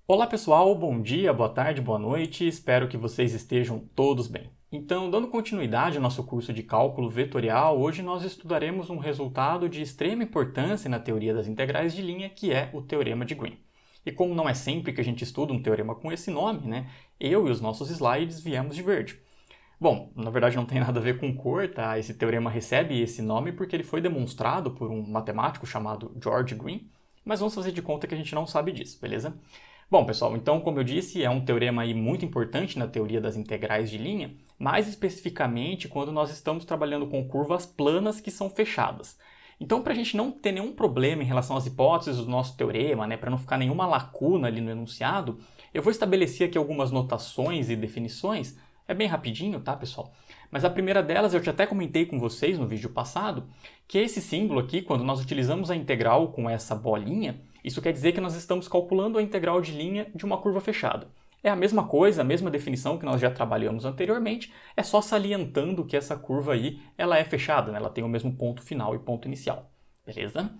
Olá pessoal, bom dia, boa tarde, boa noite, espero que vocês estejam todos bem. Então, dando continuidade ao nosso curso de cálculo vetorial, hoje nós estudaremos um resultado de extrema importância na teoria das integrais de linha, que é o Teorema de Green. E como não é sempre que a gente estuda um teorema com esse nome, eu e os nossos slides viemos de verde. Bom, na verdade não tem nada a ver com cor, tá? Esse teorema recebe esse nome porque ele foi demonstrado por um matemático chamado George Green, mas vamos fazer de conta que a gente não sabe disso, beleza? Bom, pessoal, então, como eu disse, é um teorema aí muito importante na teoria das integrais de linha, mais especificamente quando nós estamos trabalhando com curvas planas que são fechadas. Então, para a gente não ter nenhum problema em relação às hipóteses do nosso teorema, para não ficar nenhuma lacuna ali no enunciado, eu vou estabelecer aqui algumas notações e definições. É bem rapidinho, tá, pessoal? Mas a primeira delas, eu já até comentei com vocês no vídeo passado, que esse símbolo aqui, quando nós utilizamos a integral com essa bolinha, isso quer dizer que nós estamos calculando a integral de linha de uma curva fechada. É a mesma coisa, a mesma definição que nós já trabalhamos anteriormente, é só salientando que essa curva aí ela é fechada, ela tem o mesmo ponto final e ponto inicial. Beleza?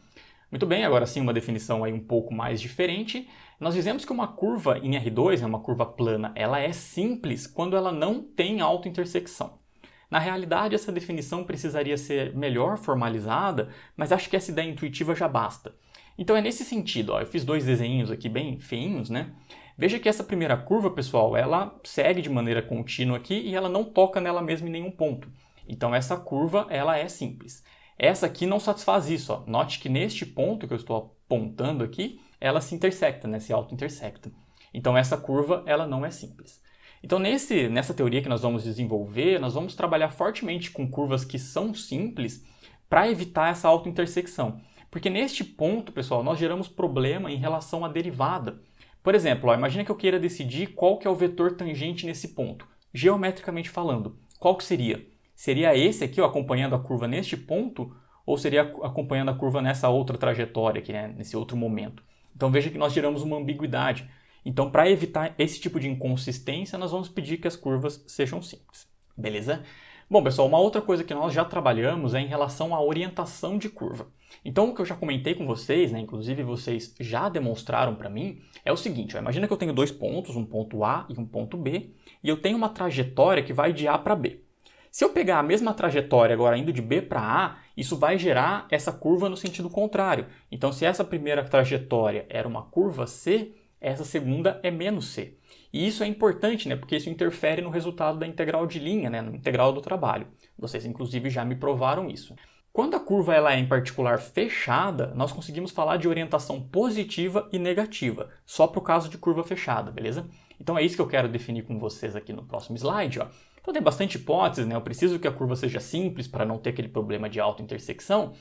Muito bem, agora sim uma definição aí um pouco mais diferente. Nós dizemos que uma curva em R2, uma curva plana, ela é simples quando ela não tem autointersecção. Na realidade, essa definição precisaria ser melhor formalizada, mas acho que essa ideia intuitiva já basta. Então é nesse sentido, eu fiz dois desenhos aqui bem feinhos, Veja que essa primeira curva, pessoal, ela segue de maneira contínua aqui e ela não toca nela mesma em nenhum ponto. Então essa curva, ela é simples. Essa aqui não satisfaz isso, Note que neste ponto que eu estou apontando aqui, ela se intersecta, se auto-intersecta. Então essa curva, ela não é simples. Então nessa teoria que nós vamos desenvolver, nós vamos trabalhar fortemente com curvas que são simples para evitar essa auto-intersecção. Porque neste ponto, pessoal, nós geramos problema em relação à derivada. Por exemplo, imagina que eu queira decidir qual que é o vetor tangente nesse ponto. Geometricamente falando, qual que seria? Seria esse aqui, acompanhando a curva neste ponto, ou seria acompanhando a curva nessa outra trajetória aqui, nesse outro momento? Então veja que nós geramos uma ambiguidade. Então, para evitar esse tipo de inconsistência, nós vamos pedir que as curvas sejam simples. Beleza? Bom, pessoal, uma outra coisa que nós já trabalhamos é em relação à orientação de curva. Então, o que eu já comentei com vocês, inclusive vocês já demonstraram para mim, é o seguinte, imagina que eu tenho dois pontos, um ponto A e um ponto B, e eu tenho uma trajetória que vai de A para B. Se eu pegar a mesma trajetória agora indo de B para A, isso vai gerar essa curva no sentido contrário. Então, se essa primeira trajetória era uma curva C, essa segunda é menos C. E isso é importante, porque isso interfere no resultado da integral de linha, no integral do trabalho. Vocês, inclusive, já me provaram isso. Quando a curva ela é, em particular, fechada, nós conseguimos falar de orientação positiva e negativa, só para o caso de curva fechada, beleza? Então é isso que eu quero definir com vocês aqui no próximo slide. Então tem bastante hipóteses, eu preciso que a curva seja simples para não ter aquele problema de auto-intersecção,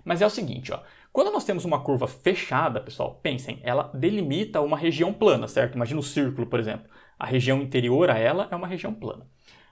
mas é o seguinte, quando nós temos uma curva fechada, pessoal, pensem, ela delimita uma região plana, certo? Imagina um círculo, por exemplo. A região interior a ela é uma região plana.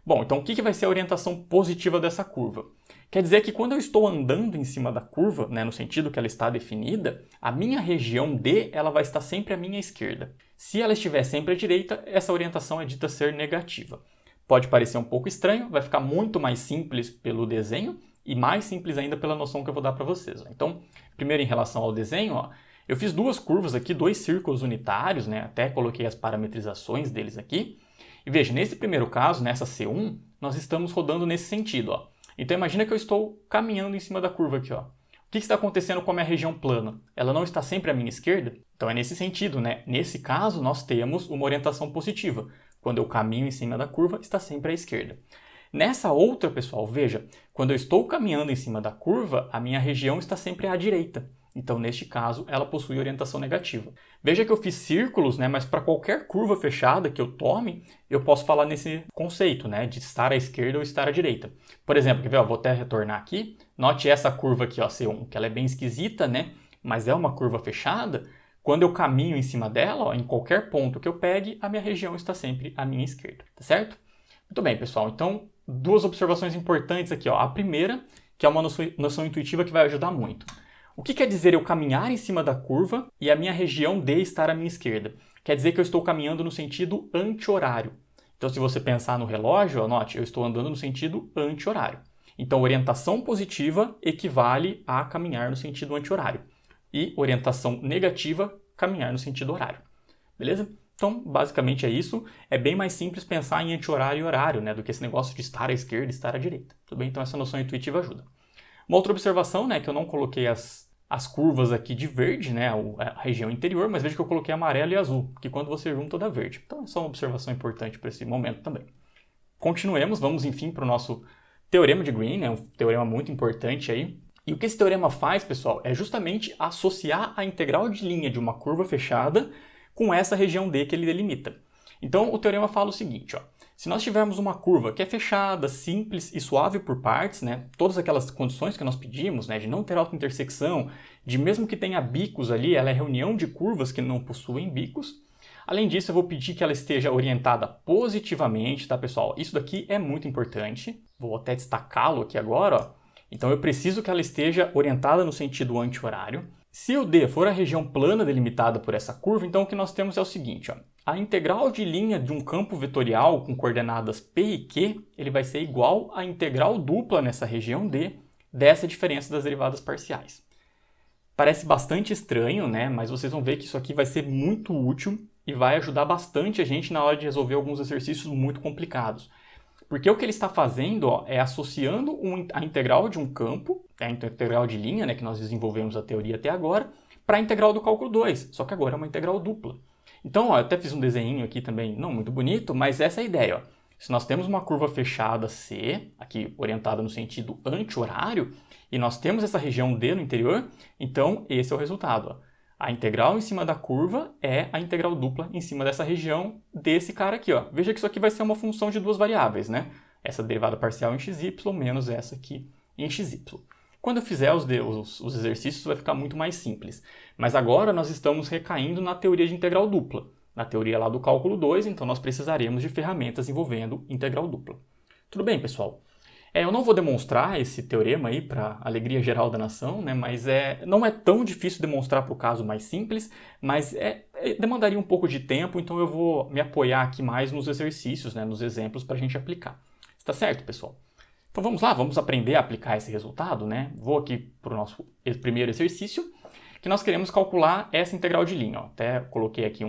Bom, então o que vai ser a orientação positiva dessa curva? Quer dizer que quando eu estou andando em cima da curva, no sentido que ela está definida, a minha região D ela vai estar sempre à minha esquerda. Se ela estiver sempre à direita, essa orientação é dita ser negativa. Pode parecer um pouco estranho, vai ficar muito mais simples pelo desenho e mais simples ainda pela noção que eu vou dar para vocês. Então, primeiro em relação ao desenho, eu fiz duas curvas aqui, dois círculos unitários, até coloquei as parametrizações deles aqui. E veja, nesse primeiro caso, nessa C1, nós estamos rodando nesse sentido. Então imagina que eu estou caminhando em cima da curva aqui. O que está acontecendo com a minha região plana? Ela não está sempre à minha esquerda? Então é nesse sentido, Nesse caso, nós temos uma orientação positiva. Quando eu caminho em cima da curva, está sempre à esquerda. Nessa outra, pessoal, veja, quando eu estou caminhando em cima da curva, a minha região está sempre à direita. Então, neste caso, ela possui orientação negativa. Veja que eu fiz círculos, mas para qualquer curva fechada que eu tome, eu posso falar nesse conceito, de estar à esquerda ou estar à direita. Por exemplo, quer ver? Vou até retornar aqui. Note essa curva aqui, C1, que ela é bem esquisita, mas é uma curva fechada. Quando eu caminho em cima dela, em qualquer ponto que eu pegue, a minha região está sempre à minha esquerda, tá certo? Muito bem, pessoal. Então, duas observações importantes aqui. A primeira, que é uma noção intuitiva que vai ajudar muito. O que quer dizer eu caminhar em cima da curva e a minha região D estar à minha esquerda? Quer dizer que eu estou caminhando no sentido anti-horário. Então, se você pensar no relógio, anote, eu estou andando no sentido anti-horário. Então, orientação positiva equivale a caminhar no sentido anti-horário. E orientação negativa, caminhar no sentido horário. Beleza? Então, basicamente é isso. É bem mais simples pensar em anti-horário e horário, né, do que esse negócio de estar à esquerda e estar à direita. Tudo bem? Então, essa noção intuitiva ajuda. Uma outra observação, né, que eu não coloquei as curvas aqui de verde, né, a região interior, mas veja que eu coloquei amarelo e azul, que quando você junta dá verde. Então, é só uma observação importante para esse momento também. Continuemos, vamos enfim para o nosso teorema de Green, né, um teorema muito importante aí. E o que esse teorema faz, pessoal, é justamente associar a integral de linha de uma curva fechada com essa região D que ele delimita. Então, o teorema fala o seguinte, ó, se nós tivermos uma curva que é fechada, simples e suave por partes, né, todas aquelas condições que nós pedimos, né, de não ter autointersecção, de mesmo que tenha bicos ali, ela é reunião de curvas que não possuem bicos. Além disso, eu vou pedir que ela esteja orientada positivamente, tá, pessoal? Isso daqui é muito importante. Vou até destacá-lo aqui agora, ó. Então, eu preciso que ela esteja orientada no sentido anti-horário. Se o D for a região plana delimitada por essa curva, então o que nós temos é o seguinte, ó. A integral de linha de um campo vetorial com coordenadas P e Q, ele vai ser igual à integral dupla nessa região D dessa diferença das derivadas parciais. Parece bastante estranho, né? Mas vocês vão ver que isso aqui vai ser muito útil e vai ajudar bastante a gente na hora de resolver alguns exercícios muito complicados. Porque o que ele está fazendo, ó, é associando a integral de um campo, a integral de linha, né, que nós desenvolvemos a teoria até agora, para a integral do cálculo 2, só que agora é uma integral dupla. Então, ó, eu até fiz um desenho aqui também, não muito bonito, mas essa é a ideia. Ó. Se nós temos uma curva fechada C, aqui orientada no sentido anti-horário, e nós temos essa região D no interior, então esse é o resultado. Ó. A integral em cima da curva é a integral dupla em cima dessa região desse cara aqui. Ó. Veja que isso aqui vai ser uma função de duas variáveis, né? Essa derivada parcial em xy menos essa aqui em xy. Quando eu fizer os exercícios vai ficar muito mais simples. Mas agora nós estamos recaindo na teoria de integral dupla. Na teoria lá do cálculo 2, então nós precisaremos de ferramentas envolvendo integral dupla. Tudo bem, pessoal? Eu não vou demonstrar esse teorema aí para alegria geral da nação, né? Mas não é tão difícil demonstrar para o caso mais simples, mas demandaria um pouco de tempo, então eu vou me apoiar aqui mais nos exercícios, né? Nos exemplos para a gente aplicar. Está certo, pessoal? Então vamos lá, vamos aprender a aplicar esse resultado, né? Vou aqui para o nosso primeiro exercício, que nós queremos calcular essa integral de linha. Ó. Até coloquei aqui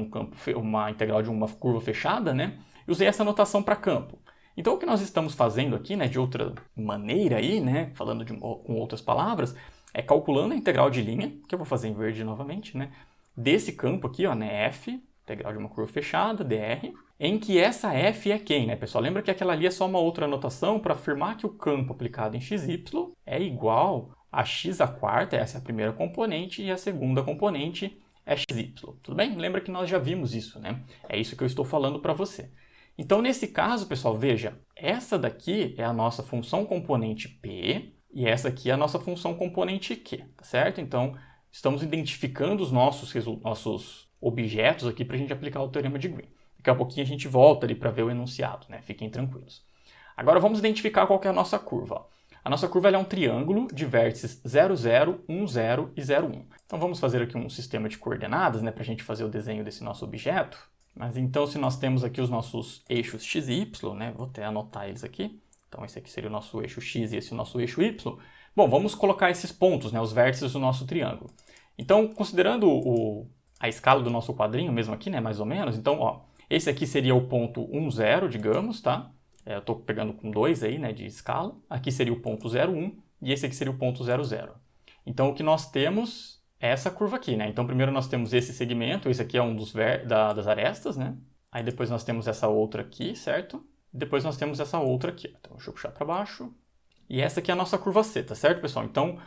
uma integral de uma curva fechada, né? E usei essa notação para campo. Então, o que nós estamos fazendo aqui, né, de outra maneira aí, né, falando com outras palavras, é calculando a integral de linha, que eu vou fazer em verde novamente, né, desse campo aqui, ó, né, f, integral de uma curva fechada, dr, em que essa f é quem, né, pessoal? Lembra que aquela ali é só uma outra anotação para afirmar que o campo aplicado em xy é igual a x à quarta, essa é a primeira componente, e a segunda componente é xy. Tudo bem? Lembra que nós já vimos isso, né? É isso que eu estou falando para você. Então, nesse caso, pessoal, veja, essa daqui é a nossa função componente P e essa aqui é a nossa função componente Q, tá certo? Então, estamos identificando os nossos objetos aqui para a gente aplicar o teorema de Green. Daqui a pouquinho a gente volta ali para ver o enunciado, né? Fiquem tranquilos. Agora, vamos identificar qual que é a nossa curva. Ó. A nossa curva é um triângulo de vértices 0, 0, 1, 0 e 0, 1. Então, vamos fazer aqui um sistema de coordenadas, né, para a gente fazer o desenho desse nosso objeto. Mas então, se nós temos aqui os nossos eixos x e y, né? Vou até anotar eles aqui. Então, esse aqui seria o nosso eixo x e esse o nosso eixo y. Bom, vamos colocar esses pontos, né? Os vértices do nosso triângulo. Então, considerando a escala do nosso quadrinho, mesmo aqui, né? Mais ou menos. Então, ó, esse aqui seria o ponto 1, 0, digamos, tá? Eu estou pegando com 2 aí, né? De escala. Aqui seria o ponto 0, 1. E esse aqui seria o ponto 0, 0. Então, o que nós temos... essa curva aqui, né? Então, primeiro nós temos esse segmento, esse aqui é um das arestas, né? Aí depois nós temos essa outra aqui, certo? Depois nós temos essa outra aqui. Então, deixa eu puxar para baixo. E essa aqui é a nossa curva C, tá certo, pessoal? Então,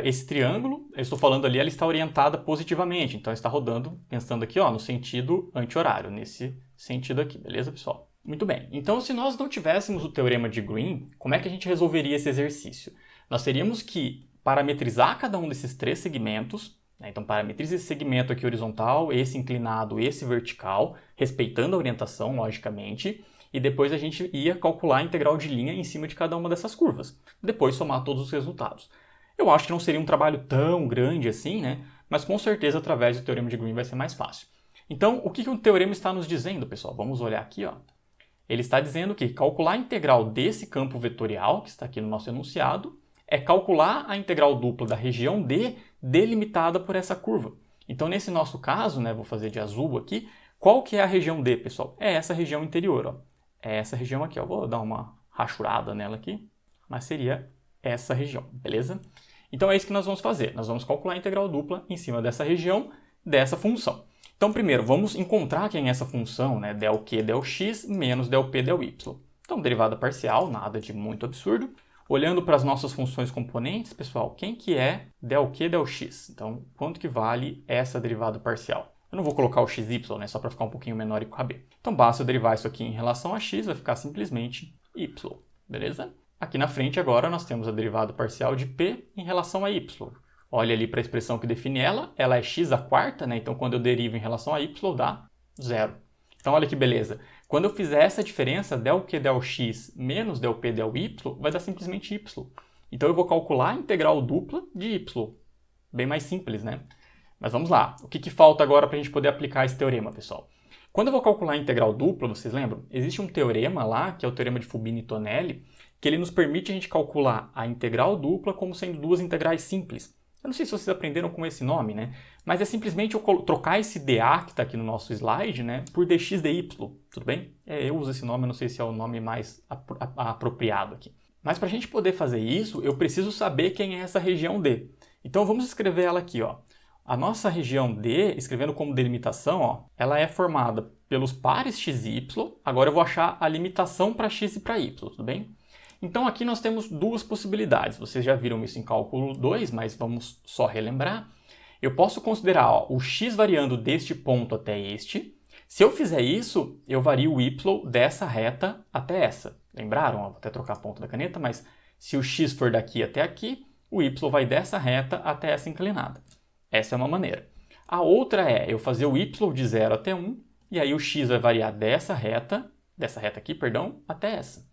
esse triângulo, eu estou falando ali, ela está orientada positivamente. Então, está rodando, pensando aqui, ó, no sentido anti-horário, nesse sentido aqui, beleza, pessoal? Muito bem. Então, se nós não tivéssemos o teorema de Green, como é que a gente resolveria esse exercício? Nós teríamos que parametrizar cada um desses três segmentos. Então, parametriza esse segmento aqui horizontal, esse inclinado, esse vertical, respeitando a orientação, logicamente, e depois a gente ia calcular a integral de linha em cima de cada uma dessas curvas. Depois somar todos os resultados. Eu acho que não seria um trabalho tão grande assim, né? Mas com certeza através do teorema de Green vai ser mais fácil. Então, o que o teorema está nos dizendo, pessoal? Vamos olhar aqui, ó. Ele está dizendo que calcular a integral desse campo vetorial, que está aqui no nosso enunciado, é calcular a integral dupla da região D delimitada por essa curva. Então, nesse nosso caso, né, vou fazer de azul aqui, Qual que é a região D, pessoal? É essa região interior, ó. É essa região aqui, ó. Vou dar uma rachurada nela aqui, mas seria essa região, beleza? Então é isso que nós vamos fazer. Nós vamos calcular a integral dupla em cima dessa região, dessa função. Então, primeiro, vamos encontrar quem é essa função, né? Del Q, del X, menos del P, del Y. Então, derivada parcial, nada de muito absurdo. Olhando para as nossas funções componentes, pessoal, quem que é del Q, del X? Então, quanto que vale essa derivada parcial? Eu não vou colocar o xy, né? Só para ficar um pouquinho menor e caber. Então, basta eu derivar isso aqui em relação a x, vai ficar simplesmente y, beleza? Aqui na frente, agora, nós temos a derivada parcial de p em relação a y. Olha ali para a expressão que define ela é x à quarta, né? Então, quando eu derivo em relação a y, dá 0. Então, olha que beleza. Quando eu fizer essa diferença, del Q, del X menos del P, del Y, vai dar simplesmente y. Então, eu vou calcular a integral dupla de y. Bem mais simples, né? Mas vamos lá. O que falta agora para a gente poder aplicar esse teorema, pessoal? Quando eu vou calcular a integral dupla, vocês lembram? Existe um teorema lá, que é o teorema de Fubini e Tonelli, que ele nos permite a gente calcular a integral dupla como sendo duas integrais simples. Eu não sei se vocês aprenderam com esse nome, né? Mas é simplesmente eu trocar esse dA que está aqui no nosso slide, né, por dx dy, tudo bem? Eu uso esse nome, eu não sei se é o nome mais apropriado aqui. Mas para a gente poder fazer isso, eu preciso saber quem é essa região D. Então vamos escrever ela aqui, ó. A nossa região D, escrevendo como delimitação, ó, ela é formada pelos pares x e y. Agora eu vou achar a limitação para x e para y, tudo bem? Então aqui nós temos duas possibilidades. Vocês já viram isso em cálculo 2, mas vamos só relembrar. Eu posso considerar ó, o x variando deste ponto até este. Se eu fizer isso, eu vario o y dessa reta até essa. Lembraram? Ó, vou até trocar a ponta da caneta, mas se o x for daqui até aqui, o y vai dessa reta até essa inclinada. Essa é uma maneira. A outra é eu fazer o y de 0 até 1, e aí o x vai variar dessa reta aqui, perdão, até essa.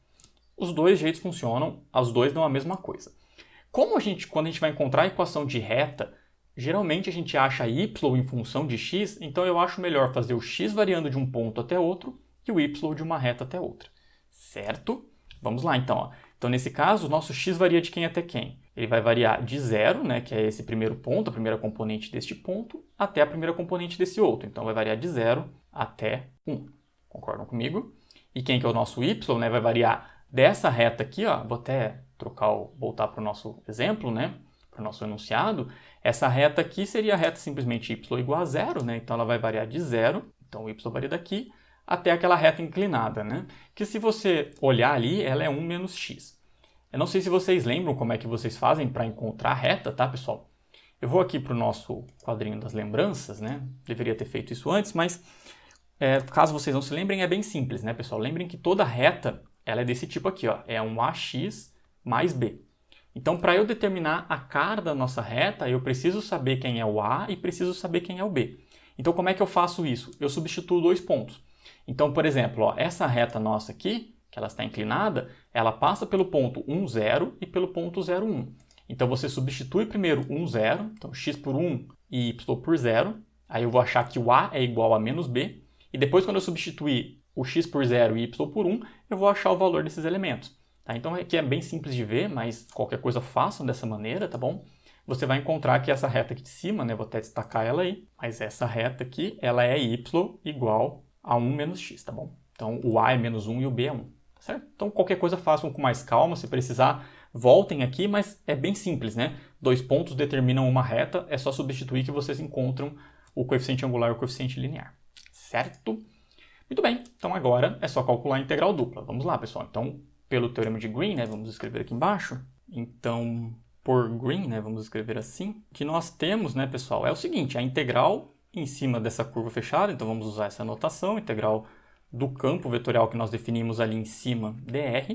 Os dois jeitos funcionam, os dois dão a mesma coisa. Quando a gente vai encontrar a equação de reta, geralmente a gente acha y em função de x, então eu acho melhor fazer o x variando de um ponto até outro e o y de uma reta até outra. Certo? Vamos lá então. Ó. Então nesse caso, o nosso x varia de quem até quem? Ele vai variar de 0, né, que é esse primeiro ponto, a primeira componente deste ponto, até a primeira componente desse outro. Então vai variar de 0 até 1. Concordam comigo? E quem que é o nosso y, né, vai variar dessa reta aqui, ó, vou até voltar para o nosso exemplo, né, para o nosso enunciado. Essa reta aqui seria a reta simplesmente y igual a 0, né, então ela vai variar de 0, então o y varia daqui, até aquela reta inclinada, né, que se você olhar ali, ela é 1 menos x. Eu não sei se vocês lembram como é que vocês fazem para encontrar a reta, tá, pessoal? Eu vou aqui para o nosso quadrinho das lembranças, né, deveria ter feito isso antes, mas caso vocês não se lembrem, é bem simples, né, pessoal? Lembrem que toda reta ela é desse tipo aqui, ó, é um AX mais B. Então, para eu determinar a cara da nossa reta, eu preciso saber quem é o A e preciso saber quem é o B. Então, como é que eu faço isso? Eu substituo dois pontos. Então, por exemplo, ó, essa reta nossa aqui, que ela está inclinada, ela passa pelo ponto 1, 0 e pelo ponto 0, 1. Então, você substitui primeiro 1, 0, então x por 1 e y por 0. Aí eu vou achar que o A é igual a menos B. E depois, quando eu substituir o x por 0 e y por 1, eu vou achar o valor desses elementos. Tá? Então aqui é bem simples de ver, mas qualquer coisa façam dessa maneira, tá bom? Você vai encontrar que essa reta aqui de cima, né, vou até destacar ela aí, mas essa reta aqui, ela é y igual a 1 menos x, tá bom? Então o a é menos 1 e o b é 1, tá certo? Então qualquer coisa façam com mais calma, se precisar, voltem aqui, mas é bem simples, né? Dois pontos determinam uma reta, é só substituir que vocês encontram o coeficiente angular e o coeficiente linear, certo? Muito bem, então agora é só calcular a integral dupla. Vamos lá, pessoal. Então, pelo teorema de Green, né, vamos escrever aqui embaixo. Então, por Green, né, vamos escrever assim. O que nós temos, né, pessoal, é o seguinte, a integral em cima dessa curva fechada, então vamos usar essa notação, integral do campo vetorial que nós definimos ali em cima, dr,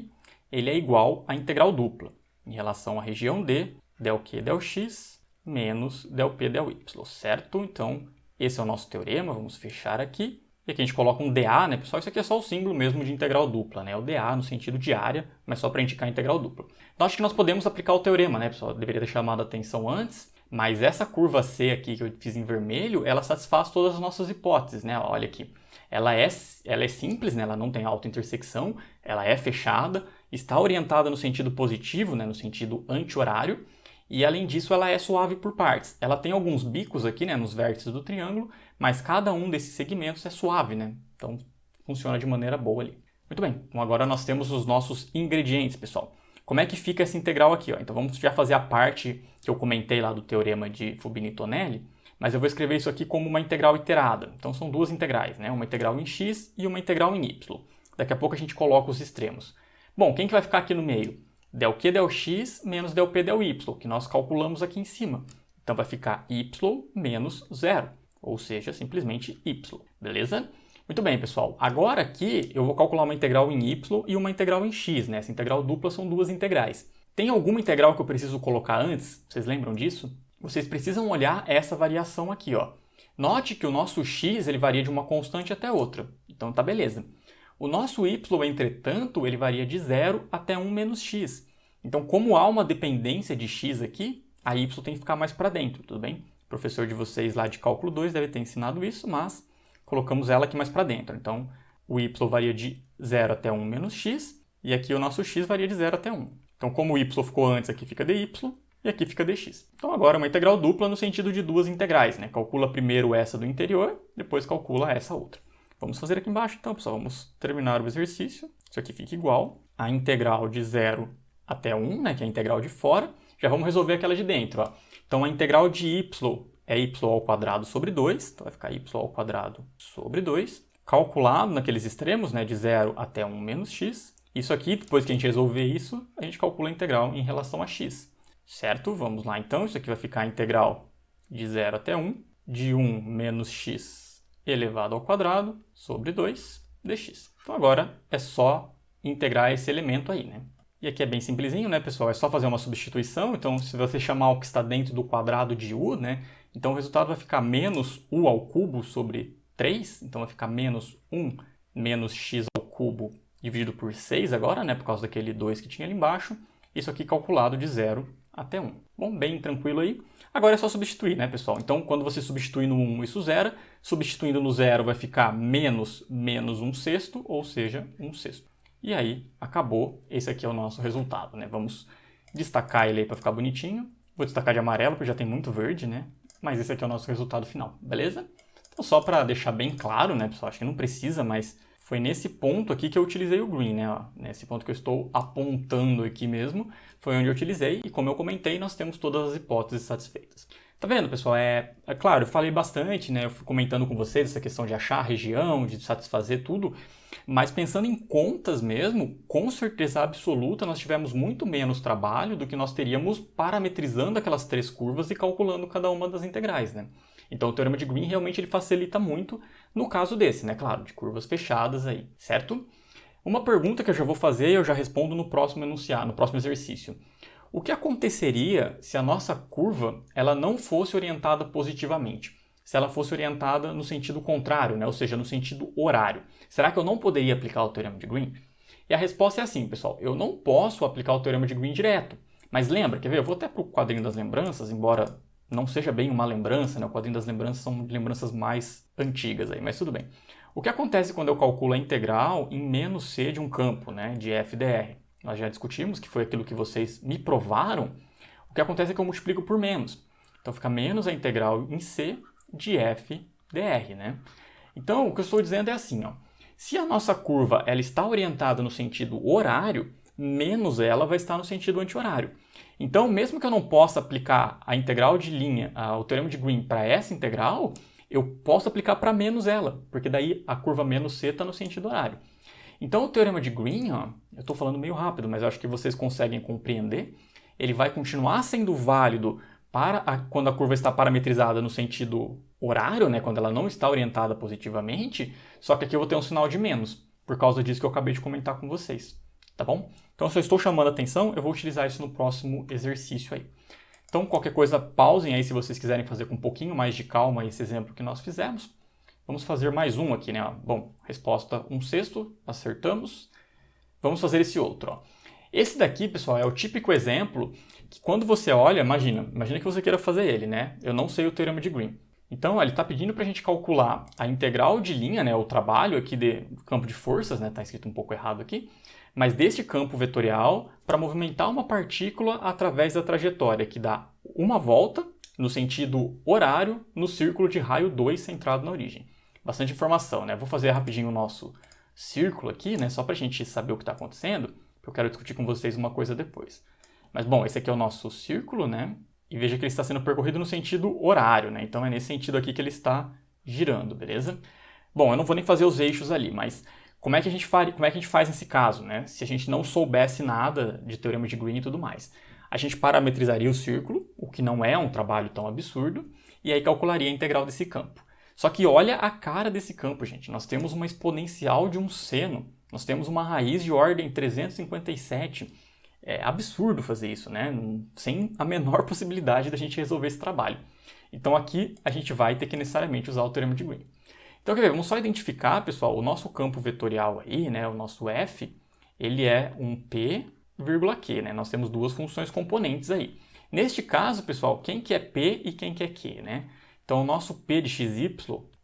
ele é igual à integral dupla, em relação à região D, del Q, del X, menos del P, del Y, certo? Então, esse é o nosso teorema, vamos fechar aqui. E aqui a gente coloca um dA, né, pessoal? Isso aqui é só o símbolo mesmo de integral dupla, né? O dA no sentido de área, mas só para indicar a integral dupla. Então acho que nós podemos aplicar o teorema, né, pessoal? Eu deveria ter chamado a atenção antes, mas essa curva C aqui que eu fiz em vermelho, ela satisfaz todas as nossas hipóteses, né? Olha aqui. Ela é simples, né? Ela não tem autointersecção, ela é fechada, está orientada no sentido positivo, né? No sentido anti-horário, e além disso ela é suave por partes. Ela tem alguns bicos aqui, né, nos vértices do triângulo, mas cada um desses segmentos é suave, né? Então, funciona de maneira boa ali. Muito bem, então agora nós temos os nossos ingredientes, pessoal. Como é que fica essa integral aqui? Ó? Então, vamos já fazer a parte que eu comentei lá do teorema de Fubini-Tonelli, mas eu vou escrever isso aqui como uma integral iterada. Então, são duas integrais, né? Uma integral em x e uma integral em y. Daqui a pouco a gente coloca os extremos. Bom, quem que vai ficar aqui no meio? Del Q del x menos del P del y, que nós calculamos aqui em cima. Então, vai ficar y menos 0, ou seja, simplesmente y. Beleza? Muito bem, pessoal. Agora aqui eu vou calcular uma integral em y e uma integral em x, né? Essa integral dupla são duas integrais. Tem alguma integral que eu preciso colocar antes? Vocês lembram disso? Vocês precisam olhar essa variação aqui, ó. Note que o nosso x ele varia de uma constante até outra. Então tá beleza. O nosso y, entretanto, ele varia de 0 até 1 menos x. Então, como há uma dependência de x aqui, a y tem que ficar mais para dentro, tudo bem? O professor de vocês lá de cálculo 2 deve ter ensinado isso, mas colocamos ela aqui mais para dentro. Então, o y varia de 0 até 1 menos x, e aqui o nosso x varia de 0 até 1. Então, como o y ficou antes, aqui fica dy, e aqui fica dx. Então, agora é uma integral dupla no sentido de duas integrais, né? Calcula primeiro essa do interior, depois calcula essa outra. Vamos fazer aqui embaixo, então, pessoal. Vamos terminar o exercício. Isso aqui fica igual à integral de 0 até 1, né? Que é a integral de fora. Já vamos resolver aquela de dentro, ó. Então, a integral de y é y ao quadrado sobre 2. Então, vai ficar y ao quadrado sobre 2. Calculado naqueles extremos, né? De 0 até 1 menos x. Isso aqui, depois que a gente resolver isso, a gente calcula a integral em relação a x. Certo? Vamos lá, então. Isso aqui vai ficar a integral de 0 até 1, de 1 menos x elevado ao quadrado sobre 2 dx. Então, agora é só integrar esse elemento aí, né? E aqui é bem simplesinho, né, pessoal? É só fazer uma substituição. Então, se você chamar o que está dentro do quadrado de u, né? Então, o resultado vai ficar menos u ao cubo sobre 3. Então, vai ficar menos 1 menos x ao cubo dividido por 6 agora, né? Por causa daquele 2 que tinha ali embaixo. Isso aqui calculado de 0 até 1. Bom, bem tranquilo aí. Agora é só substituir, né, pessoal? Então, quando você substitui no 1, isso zera. Substituindo no 0, vai ficar menos 1 sexto, ou seja, 1 sexto. E aí, acabou. Esse aqui é o nosso resultado, né? Vamos destacar ele aí para ficar bonitinho. Vou destacar de amarelo, porque já tem muito verde, né? Mas esse aqui é o nosso resultado final, beleza? Então, só para deixar bem claro, né, pessoal? Acho que não precisa, mas foi nesse ponto aqui que eu utilizei o green, né? Ó, nesse ponto que eu estou apontando aqui mesmo, foi onde eu utilizei. E como eu comentei, nós temos todas as hipóteses satisfeitas. Tá vendo, pessoal? É claro, eu falei bastante, né? Eu fui comentando com vocês essa questão de achar a região, de satisfazer tudo. Mas pensando em contas mesmo, com certeza absoluta, nós tivemos muito menos trabalho do que nós teríamos parametrizando aquelas 3 curvas e calculando cada uma das integrais, né? Então, o teorema de Green realmente ele facilita muito no caso desse, né? Claro, de curvas fechadas aí, certo? Uma pergunta que eu já vou fazer e eu já respondo no próximo enunciado, no próximo exercício. O que aconteceria se a nossa curva ela não fosse orientada positivamente? Se ela fosse orientada no sentido contrário, né? Ou seja, no sentido horário. Será que eu não poderia aplicar o teorema de Green? E a resposta é assim, pessoal. Eu não posso aplicar o teorema de Green direto. Mas lembra, quer ver? Eu vou até para o quadrinho das lembranças, embora não seja bem uma lembrança, né? O quadrinho das lembranças são lembranças mais antigas aí, mas tudo bem. O que acontece quando eu calculo a integral em menos c de um campo, né? De f dr? Nós já discutimos, que foi aquilo que vocês me provaram. O que acontece é que eu multiplico por menos. Então fica menos a integral em c de f dr, né? Então o que eu estou dizendo é assim, ó. Se a nossa curva ela está orientada no sentido horário, menos ela vai estar no sentido anti-horário. Então, mesmo que eu não possa aplicar a integral de linha, o teorema de Green para essa integral, eu posso aplicar para menos ela, porque daí a curva menos c está no sentido horário. Então, o teorema de Green, ó, eu estou falando meio rápido, mas eu acho que vocês conseguem compreender, ele vai continuar sendo válido quando a curva está parametrizada no sentido horário, né, quando ela não está orientada positivamente, só que aqui eu vou ter um sinal de menos, por causa disso que eu acabei de comentar com vocês. Tá bom? Então, se eu estou chamando a atenção, eu vou utilizar isso no próximo exercício aí. Então, qualquer coisa, pausem aí se vocês quiserem fazer com um pouquinho mais de calma esse exemplo que nós fizemos. Vamos fazer mais um aqui, né? Bom, resposta 1 sexto, acertamos. Vamos fazer esse outro, ó. Esse daqui, pessoal, é o típico exemplo que quando você olha, imagina que você queira fazer ele, né? Eu não sei o teorema de Green. Então, ele está pedindo para a gente calcular a integral de linha, né? O trabalho aqui do campo de forças, né? Está escrito um pouco errado aqui. Mas desse campo vetorial para movimentar uma partícula através da trajetória, que dá uma volta no sentido horário no círculo de raio 2 centrado na origem. Bastante informação, né? Vou fazer rapidinho o nosso círculo aqui, né? Só para a gente saber o que está acontecendo, porque eu quero discutir com vocês uma coisa depois. Mas, bom, esse aqui é o nosso círculo, né? E veja que ele está sendo percorrido no sentido horário, né? Então, é nesse sentido aqui que ele está girando, beleza? Bom, eu não vou nem fazer os eixos ali, mas como é que a gente faz nesse caso, né? Se a gente não soubesse nada de teorema de Green e tudo mais. A gente parametrizaria o círculo, o que não é um trabalho tão absurdo, e aí calcularia a integral desse campo. Só que olha a cara desse campo, gente. Nós temos uma exponencial de um seno, nós temos uma raiz de ordem 357. É absurdo fazer isso, né? Sem a menor possibilidade da gente resolver esse trabalho. Então aqui a gente vai ter que necessariamente usar o teorema de Green. Então, quer ver, vamos só identificar, pessoal, o nosso campo vetorial aí, né, o nosso f, ele é um p, q, né? Nós temos duas funções componentes aí. Neste caso, pessoal, quem que é p e quem que é q, né? Então, o nosso p de xy,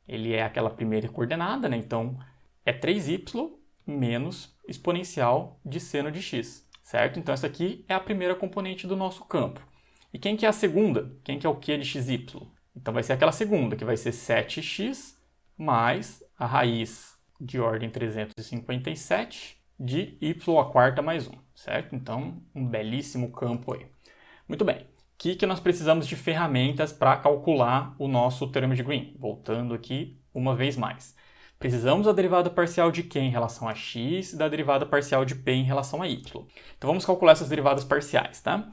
ele é aquela primeira coordenada, né? Então, é 3y menos exponencial de seno de x, certo? Então, essa aqui é a primeira componente do nosso campo. E quem que é a segunda? Quem que é o q de xy? Então, vai ser aquela segunda, que vai ser 7x mais a raiz de ordem 357 de y² mais 1, certo? Então, um belíssimo campo aí. Muito bem. O que nós precisamos de ferramentas para calcular o nosso teorema de Green? Voltando aqui uma vez mais. Precisamos da derivada parcial de Q em relação a x e da derivada parcial de P em relação a y. Então, vamos calcular essas derivadas parciais, tá?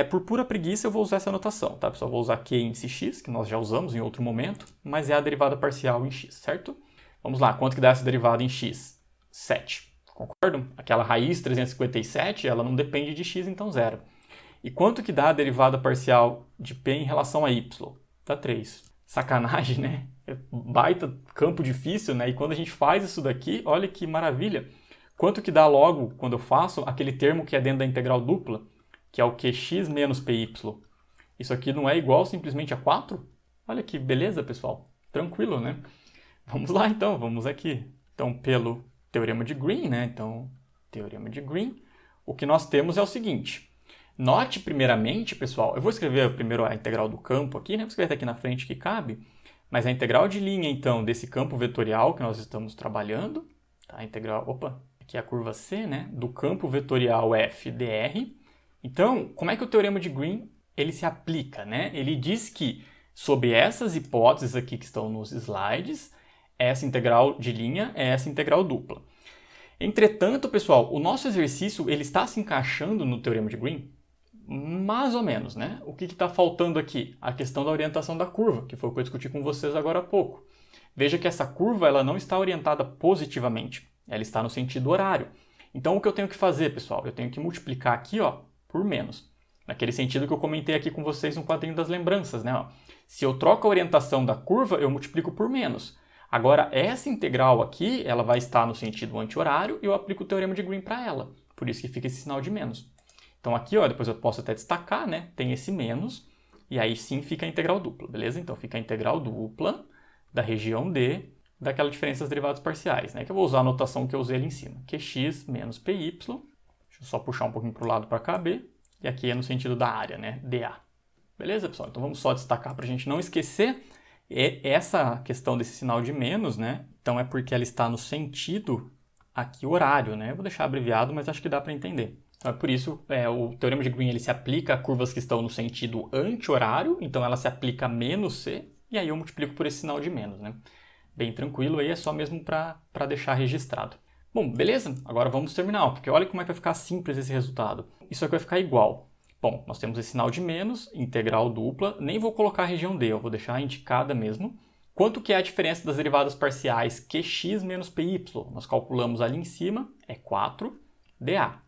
Por pura preguiça eu vou usar essa notação, tá, pessoal? Vou usar Q índice x, que nós já usamos em outro momento, mas é a derivada parcial em x, certo? Vamos lá, quanto que dá essa derivada em x? 7, concordam? Aquela raiz 357, ela não depende de x, então 0. E quanto que dá a derivada parcial de P em relação a y? Dá 3. Sacanagem, né? Baita campo difícil, né? E quando a gente faz isso daqui, olha que maravilha. Quanto que dá logo, quando eu faço, aquele termo que é dentro da integral dupla? Que é o qx menos py. Isso aqui não é igual simplesmente a 4? Olha que beleza, pessoal. Tranquilo, né? Vamos lá, então. Vamos aqui. Então, pelo teorema de Green, né? Então, teorema de Green, o que nós temos é o seguinte. Note, primeiramente, pessoal, eu vou escrever primeiro a integral do campo aqui, né? Vou escrever aqui na frente que cabe. Mas a integral de linha, então, desse campo vetorial que nós estamos trabalhando, tá? A integral, aqui é a curva C, né? Do campo vetorial f dr. Então, como é que o teorema de Green ele se aplica, né? Ele diz que, sob essas hipóteses aqui que estão nos slides, essa integral de linha é essa integral dupla. Entretanto, pessoal, o nosso exercício ele está se encaixando no teorema de Green? Mais ou menos, né? O que está faltando aqui? A questão da orientação da curva, que foi o que eu discuti com vocês agora há pouco. Veja que essa curva ela não está orientada positivamente, ela está no sentido horário. Então, o que eu tenho que fazer, pessoal? Eu tenho que multiplicar aqui, por menos. Naquele sentido que eu comentei aqui com vocês no quadrinho das lembranças, né? Se eu troco a orientação da curva, eu multiplico por menos. Agora, essa integral aqui, ela vai estar no sentido anti-horário e eu aplico o teorema de Green para ela. Por isso que fica esse sinal de menos. Então aqui, depois eu posso até destacar, né? Tem esse menos, e aí sim fica a integral dupla, beleza? Então fica a integral dupla da região D daquela diferença das derivadas parciais, né? Que eu vou usar a notação que eu usei ali em cima. Qx menos py. Deixa eu só puxar um pouquinho para o lado para caber. E aqui é no sentido da área, né? dA. Beleza, pessoal? Então vamos só destacar para a gente não esquecer essa questão desse sinal de menos, né? Então é porque ela está no sentido aqui horário, né? Eu vou deixar abreviado, mas acho que dá para entender. Então é por isso o teorema de Green ele se aplica a curvas que estão no sentido anti-horário, então ela se aplica a menos c, e aí eu multiplico por esse sinal de menos, né? Bem tranquilo, aí é só mesmo para deixar registrado. Bom, beleza? Agora vamos terminar, porque olha como é que vai ficar simples esse resultado. Isso aqui vai ficar igual. Bom, nós temos esse sinal de menos, integral dupla, nem vou colocar a região D, eu vou deixar indicada mesmo. Quanto que é a diferença das derivadas parciais Qx menos Py? Nós calculamos ali em cima, é 4dA.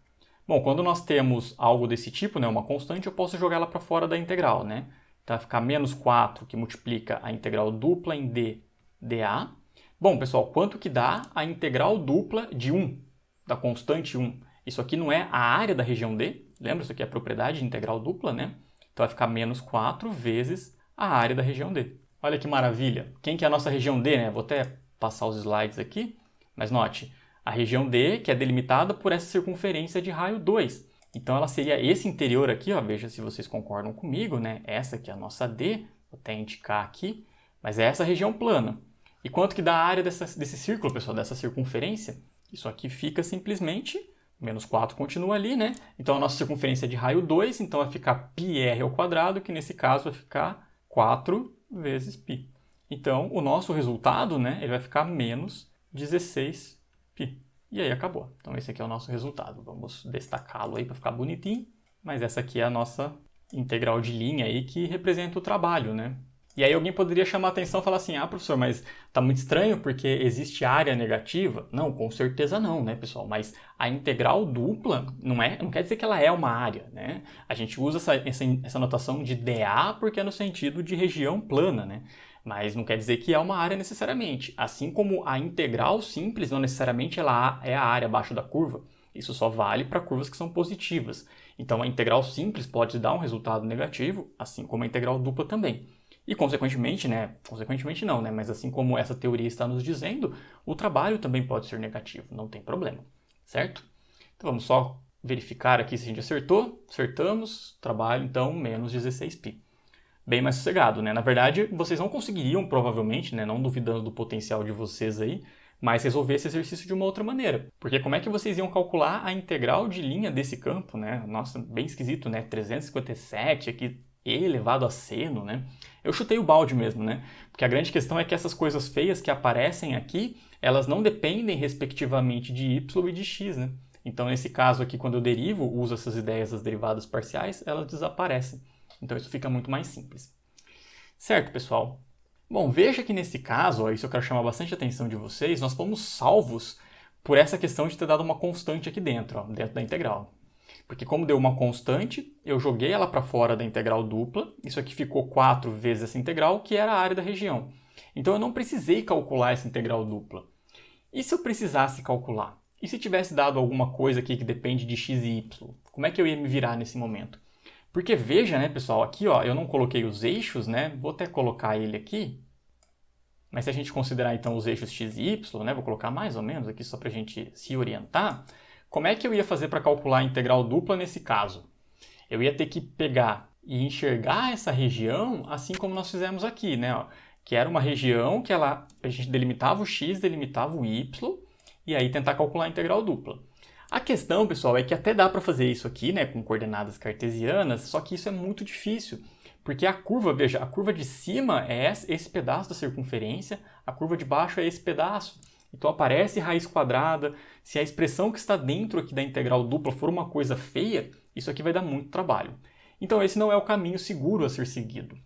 Bom, quando nós temos algo desse tipo, né, uma constante, eu posso jogar ela para fora da integral, né? Então vai ficar menos 4, que multiplica a integral dupla em D, dA. Bom, pessoal, quanto que dá a integral dupla de 1, da constante 1? Isso aqui não é a área da região D, lembra? Isso aqui é a propriedade de integral dupla, né? Então vai ficar menos 4 vezes a área da região D. Olha que maravilha! Quem que é a nossa região D, né? Vou até passar os slides aqui, mas note, a região D, que é delimitada por essa circunferência de raio 2. Então ela seria esse interior aqui, ó, veja se vocês concordam comigo, né? Essa aqui é a nossa D, vou até indicar aqui, mas é essa região plana. E quanto que dá a área desse círculo, pessoal, dessa circunferência? Isso aqui fica simplesmente, menos 4 continua ali, né? Então a nossa circunferência é de raio 2, então vai ficar πr ao quadrado, que nesse caso vai ficar 4 vezes π. Então o nosso resultado, né, ele vai ficar menos 16π. E aí acabou. Então esse aqui é o nosso resultado. Vamos destacá-lo aí para ficar bonitinho. Mas essa aqui é a nossa integral de linha aí que representa o trabalho, né? E aí alguém poderia chamar a atenção e falar assim, ah, professor, mas tá muito estranho porque existe área negativa? Não, com certeza não, né, pessoal? Mas a integral dupla não quer dizer que ela é uma área, né? A gente usa essa notação de dA porque é no sentido de região plana, né? Mas não quer dizer que é uma área necessariamente. Assim como a integral simples não necessariamente ela é a área abaixo da curva. Isso só vale para curvas que são positivas. Então a integral simples pode dar um resultado negativo, assim como a integral dupla também. E consequentemente, né? Consequentemente não, né? Mas assim como essa teoria está nos dizendo, o trabalho também pode ser negativo, não tem problema, certo? Então vamos só verificar aqui se a gente acertou. Acertamos, trabalho então menos 16π. Bem mais sossegado, né? Na verdade, vocês não conseguiriam, provavelmente, né? Não duvidando do potencial de vocês aí, mas resolver esse exercício de uma outra maneira. Porque como é que vocês iam calcular a integral de linha desse campo, né? Nossa, bem esquisito, né? 357 aqui, e elevado a seno, né? Eu chutei o balde mesmo, né? Porque a grande questão é que essas coisas feias que aparecem aqui, elas não dependem respectivamente de y e de x, né? Então, nesse caso aqui, quando eu derivo, uso essas ideias das derivadas parciais, elas desaparecem. Então isso fica muito mais simples. Certo, pessoal? Bom, veja que nesse caso, isso eu quero chamar bastante a atenção de vocês, nós fomos salvos por essa questão de ter dado uma constante aqui dentro, ó, dentro da integral. Porque como deu uma constante, eu joguei ela para fora da integral dupla, isso aqui ficou 4 vezes essa integral, que era a área da região. Então eu não precisei calcular essa integral dupla. E se eu precisasse calcular? E se tivesse dado alguma coisa aqui que depende de x e y? Como é que eu ia me virar nesse momento? Porque veja, né, pessoal, aqui ó, eu não coloquei os eixos, né? Vou até colocar ele aqui. Mas se a gente considerar então os eixos x e y, né? Vou colocar mais ou menos aqui só para a gente se orientar. Como é que eu ia fazer para calcular a integral dupla nesse caso? Eu ia ter que pegar e enxergar essa região assim como nós fizemos aqui, né? Ó, que era uma região que a gente delimitava o x, delimitava o y, e aí tentar calcular a integral dupla. A questão, pessoal, é que até dá para fazer isso aqui, né, com coordenadas cartesianas, só que isso é muito difícil, porque a curva, veja, a curva de cima é esse pedaço da circunferência, a curva de baixo é esse pedaço. Então aparece raiz quadrada, se a expressão que está dentro aqui da integral dupla for uma coisa feia, isso aqui vai dar muito trabalho. Então esse não é o caminho seguro a ser seguido.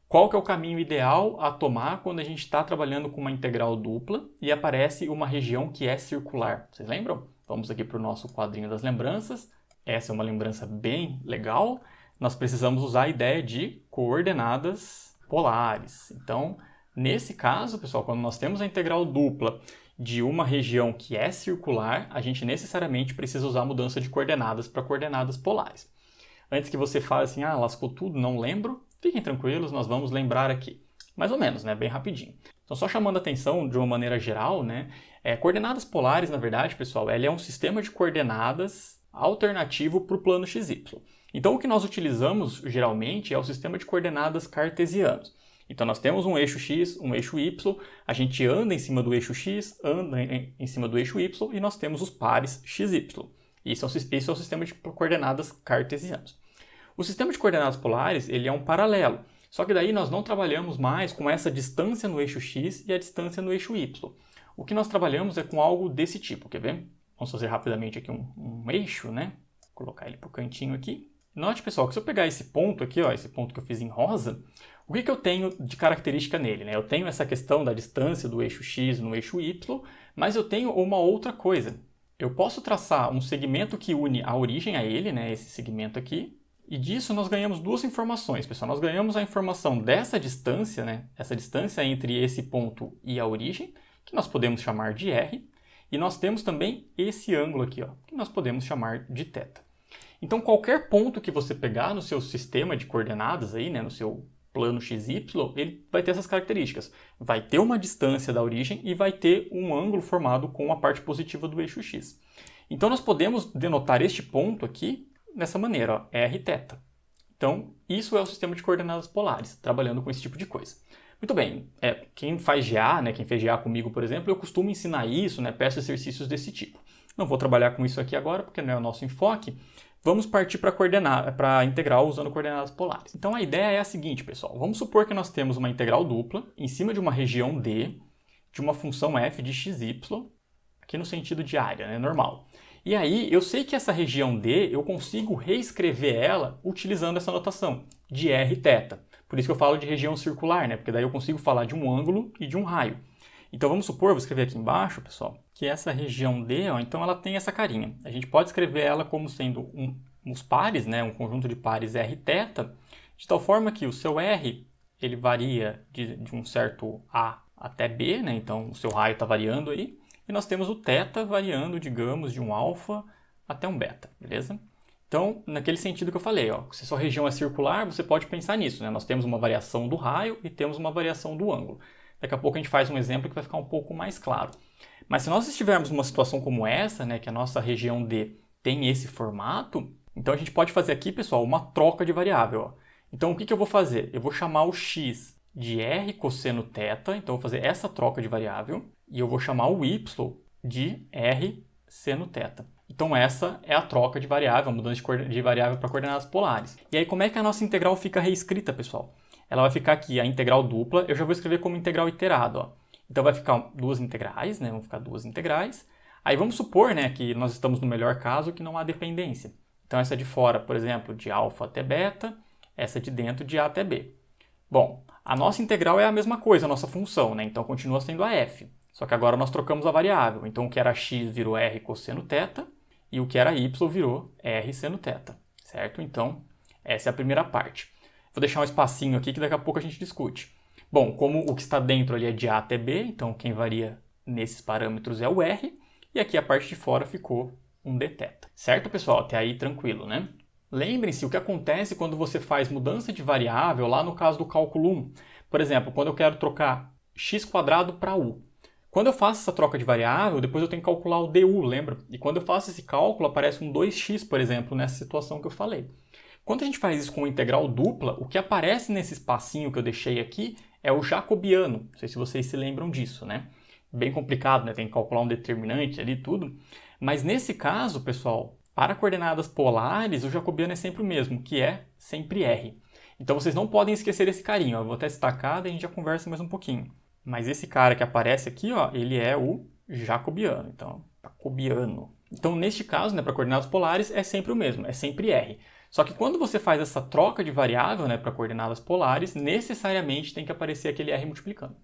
Qual que é o caminho ideal a tomar quando a gente está trabalhando com uma integral dupla e aparece uma região que é circular? Vocês lembram? Vamos aqui para o nosso quadrinho das lembranças. Essa é uma lembrança bem legal. Nós precisamos usar a ideia de coordenadas polares. Então, nesse caso, pessoal, quando nós temos a integral dupla de uma região que é circular, a gente necessariamente precisa usar a mudança de coordenadas para coordenadas polares. Antes que você fale assim, ah, lascou tudo, não lembro, fiquem tranquilos, nós vamos lembrar aqui. Mais ou menos, né? Bem rapidinho. Então, só chamando a atenção de uma maneira geral, né? Coordenadas polares, na verdade, pessoal, ele é um sistema de coordenadas alternativo para o plano XY. Então, o que nós utilizamos, geralmente, é o sistema de coordenadas cartesianos. Então, nós temos um eixo x, um eixo y, a gente anda em cima do eixo x, anda em cima do eixo y, e nós temos os pares x, y. Esse é o sistema de coordenadas cartesianos. O sistema de coordenadas polares, ele é um paralelo. Só que daí nós não trabalhamos mais com essa distância no eixo x e a distância no eixo y. O que nós trabalhamos é com algo desse tipo, quer ver? Vamos fazer rapidamente aqui um eixo, né? Vou colocar ele para o cantinho aqui. Note, pessoal, que se eu pegar esse ponto aqui, ó, esse ponto que eu fiz em rosa, o que eu tenho de característica nele, né? Eu tenho essa questão da distância do eixo x no eixo y, mas eu tenho uma outra coisa. Eu posso traçar um segmento que une a origem a ele, né? Esse segmento aqui. E disso nós ganhamos duas informações, pessoal. Nós ganhamos a informação dessa distância, né? Essa distância entre esse ponto e a origem, que nós podemos chamar de r. E nós temos também esse ângulo aqui, ó, que nós podemos chamar de θ. Então, qualquer ponto que você pegar no seu sistema de coordenadas, aí, né, no seu plano XY, ele vai ter essas características. Vai ter uma distância da origem e vai ter um ângulo formado com a parte positiva do eixo x. Então, nós podemos denotar este ponto aqui dessa maneira, ó, r θ. Então, isso é o sistema de coordenadas polares, trabalhando com esse tipo de coisa. Muito bem, quem faz GA, né, quem fez GA comigo, por exemplo, eu costumo ensinar isso, né, peço exercícios desse tipo. Não vou trabalhar com isso aqui agora, porque não é o nosso enfoque. Vamos partir para a integral usando coordenadas polares. Então, a ideia é a seguinte, pessoal. Vamos supor que nós temos uma integral dupla em cima de uma região D de uma função f de xy, aqui no sentido de área, né, normal. E aí, eu sei que essa região D, eu consigo reescrever ela utilizando essa notação de rθ. Por isso que eu falo de região circular, né? Porque daí eu consigo falar de um ângulo e de um raio. Então, vamos supor, vou escrever aqui embaixo, pessoal, que essa região D, ó, então ela tem essa carinha. A gente pode escrever ela como sendo uns pares, né? Um conjunto de pares rθ, de tal forma que o seu R, ele varia de um certo A até B, né? Então, o seu raio está variando aí. E nós temos o θ variando, digamos, de um alfa até um beta, beleza? Então, naquele sentido que eu falei, ó, se a sua região é circular, você pode pensar nisso, né? Nós temos uma variação do raio e temos uma variação do ângulo. Daqui a pouco a gente faz um exemplo que vai ficar um pouco mais claro. Mas se nós estivermos numa situação como essa, né, que a nossa região D tem esse formato, então a gente pode fazer aqui, pessoal, uma troca de variável. Ó. Então, o que eu vou fazer? Eu vou chamar o x de r cosseno θ, então eu vou fazer essa troca de variável, e eu vou chamar o y de r seno θ. Então essa é a troca de variável, a mudança de variável para coordenadas polares. E aí como é que a nossa integral fica reescrita, pessoal? Ela vai ficar aqui, a integral dupla, eu já vou escrever como integral iterada. Ó. Então vai ficar duas integrais, né? Vão ficar duas integrais. Aí vamos supor, né, que nós estamos no melhor caso que não há dependência. Então essa de fora, por exemplo, de alfa até beta, essa de dentro de a até b. Bom, a nossa integral é a mesma coisa, a nossa função, né? Então continua sendo a f. Só que agora nós trocamos a variável. Então o que era x virou r cosseno θ e o que era y virou r seno θ, certo? Então essa é a primeira parte. Vou deixar um espacinho aqui que daqui a pouco a gente discute. Bom, como o que está dentro ali é de a até b, então quem varia nesses parâmetros é o r, e aqui a parte de fora ficou um dθ. Certo, pessoal? Até aí tranquilo, né? Lembrem-se o que acontece quando você faz mudança de variável lá no caso do cálculo 1. Por exemplo, quando eu quero trocar x² para u. Quando eu faço essa troca de variável, depois eu tenho que calcular o du, lembra? E quando eu faço esse cálculo, aparece um 2x, por exemplo, nessa situação que eu falei. Quando a gente faz isso com integral dupla, o que aparece nesse espacinho que eu deixei aqui é o jacobiano. Não sei se vocês se lembram disso, né? Bem complicado, né? Tem que calcular um determinante ali e tudo. Mas nesse caso, pessoal, para coordenadas polares, o jacobiano é sempre o mesmo, que é sempre R. Então vocês não podem esquecer esse carinho. Eu vou até destacar, daí a gente já conversa mais um pouquinho. Mas esse cara que aparece aqui, ó, ele é o jacobiano. Então, jacobiano. Então, neste caso, né, para coordenadas polares, é sempre o mesmo, é sempre R. Só que quando você faz essa troca de variável, né, para coordenadas polares, necessariamente tem que aparecer aquele R multiplicando.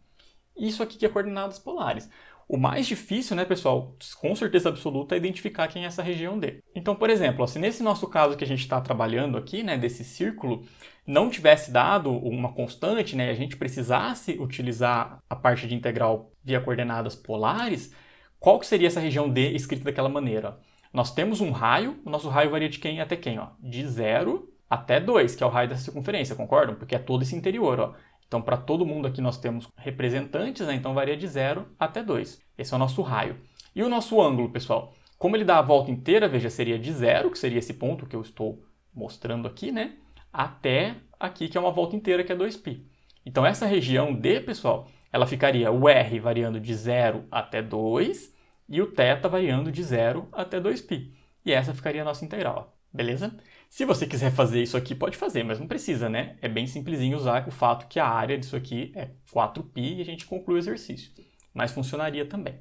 Isso aqui que é coordenadas polares. O mais difícil, né, pessoal, com certeza absoluta, é identificar quem é essa região D. Então, por exemplo, ó, se nesse nosso caso que a gente está trabalhando aqui, né, desse círculo, não tivesse dado uma constante, né, e a gente precisasse utilizar a parte de integral via coordenadas polares, qual que seria essa região D escrita daquela maneira? Nós temos um raio, o nosso raio varia de quem até quem? Ó? De 0 até 2, que é o raio dessa circunferência, concordam? Porque é todo esse interior, ó. Então, para todo mundo aqui nós temos representantes, né? Então varia de 0 até 2. Esse é o nosso raio. E o nosso ângulo, pessoal? Como ele dá a volta inteira, veja, seria de 0, que seria esse ponto que eu estou mostrando aqui, né? Até aqui, que é uma volta inteira, que é 2π. Então, essa região D, pessoal, ela ficaria o R variando de 0 até 2 e o θ variando de 0 até 2π. E essa ficaria a nossa integral, beleza? Se você quiser fazer isso aqui, pode fazer, mas não precisa, né? É bem simplesinho usar o fato que a área disso aqui é 4π e a gente conclui o exercício. Mas funcionaria também.